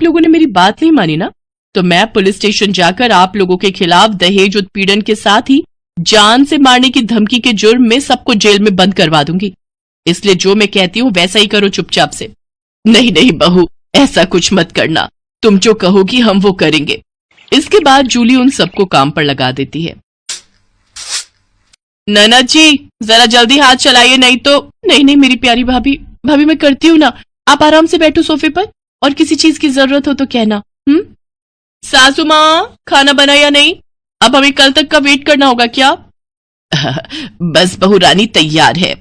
लोगों ने मेरी बात नहीं मानी ना, तो मैं पुलिस स्टेशन जाकर आप लोगों के खिलाफ दहेज उत्पीड़न के साथ ही जान से मारने की धमकी के जुर्म में सबको जेल में बंद करवा दूंगी। इसलिए जो मैं कहती हूँ वैसा ही करो चुपचाप से। नहीं नहीं बहू, ऐसा कुछ मत करना, तुम जो कहोगी हम वो करेंगे। इसके बाद जूली उन सबको काम पर लगा देती है। ननद जी जरा जल्दी हाथ चलाइए, नहीं तो। नहीं नहीं मेरी प्यारी भाभी, भाभी मैं करती हूँ ना, आप आराम से बैठो सोफे पर, और किसी चीज की जरूरत हो तो कहना। सासू माँ खाना बना या नहीं? अब हमें कल तक का वेट करना होगा क्या? बस बहू रानी तैयार है।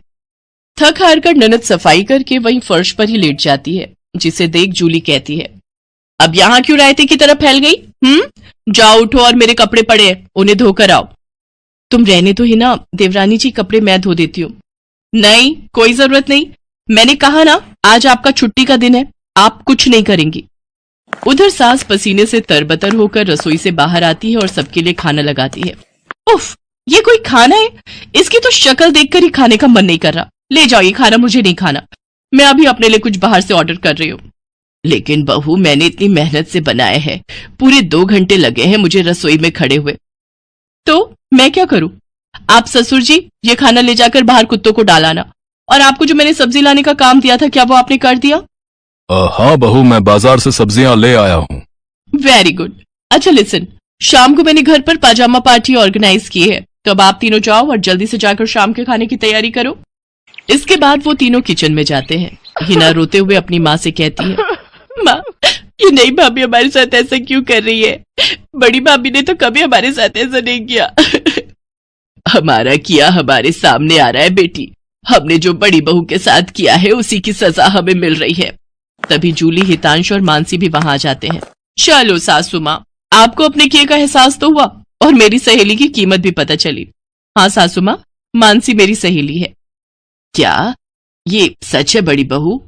थक हार कर ननद सफाई करके वहीं फर्श पर ही लेट जाती है, जिसे देख जूली कहती है, अब यहां क्यों रायते की तरह फैल गई? जाओ उठो और मेरे कपड़े पड़े हैं, उन्हें धोकर आओ। तुम रहने तो ही ना देवरानी जी, कपड़े मैं धो देती हूँ। नहीं कोई जरूरत नहीं, मैंने कहा ना आज आपका छुट्टी का दिन है, आप कुछ नहीं करेंगी। उधर सास पसीने से तरबतर होकर रसोई से बाहर आती है और सबके लिए खाना लगाती है। उफ, ये कोई खाना है? इसकी तो शक्ल देखकर ही खाने का मन नहीं कर रहा। ले जाओ ये खाना, मुझे नहीं खाना, मैं अभी अपने लिए कुछ बाहर से ऑर्डर कर रही हूँ। लेकिन बहू मैंने इतनी मेहनत से बनाए हैं, पूरे 2 घंटे लगे हैं मुझे रसोई में खड़े हुए। तो मैं क्या करूं? आप ससुर जी ये खाना ले जाकर बाहर कुत्तों को डालाना, और आपको जो मैंने सब्जी लाने का काम दिया था क्या वो आपने कर दिया? हाँ बहू, मैं बाजार से सब्जियां ले आया हूँ। Very good. अच्छा लिसन, शाम को मैंने घर पर पाजामा पार्टी ऑर्गेनाइज की है, तो अब आप तीनों जाओ और जल्दी से जाकर शाम के खाने की तैयारी करो। इसके बाद वो तीनों किचन में जाते हैं। हिना रोते हुए अपनी माँ से कहती है, माँ ये नई भाभी हमारे साथ ऐसा क्यों कर रही है? बड़ी भाभी ने तो कभी हमारे साथ ऐसा नहीं किया। हमारा किया हमारे सामने आ रहा है बेटी, हमने जो बड़ी बहू के साथ किया है उसी की सजा हमें मिल रही है। तभी जूली, हितांश और मानसी भी वहां आ जाते हैं। चलो सासू माँ, आपको अपने किए का एहसास तो हुआ और मेरी सहेली की कीमत भी पता चली। हाँ सासू माँ, मानसी मेरी सहेली है। क्या ये सच है बड़ी बहू?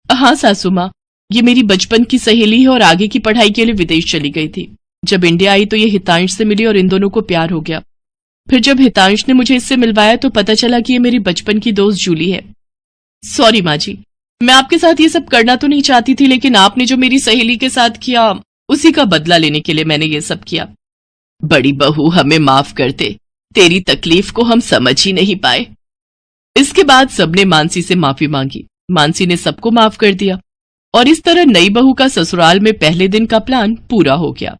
हाँ सासू माँ, ये मेरी बचपन की सहेली है और आगे की पढ़ाई के लिए विदेश चली गई थी। जब इंडिया आई तो ये हितांश से मिली और इन दोनों को प्यार हो गया। फिर जब हितांश ने मुझे इससे मिलवाया तो पता चला कि ये मेरी बचपन की दोस्त जूली है। सॉरी माँ जी, मैं आपके साथ ये सब करना तो नहीं चाहती थी, लेकिन आपने जो मेरी सहेली के साथ किया उसी का बदला लेने के लिए मैंने ये सब किया। बड़ी बहू हमें माफ कर दे, तेरी तकलीफ को हम समझ ही नहीं पाए। इसके बाद सबने मानसी से माफी मांगी। मानसी ने सबको माफ कर दिया और इस तरह नई बहू का ससुराल में पहले दिन का प्लान पूरा हो गया।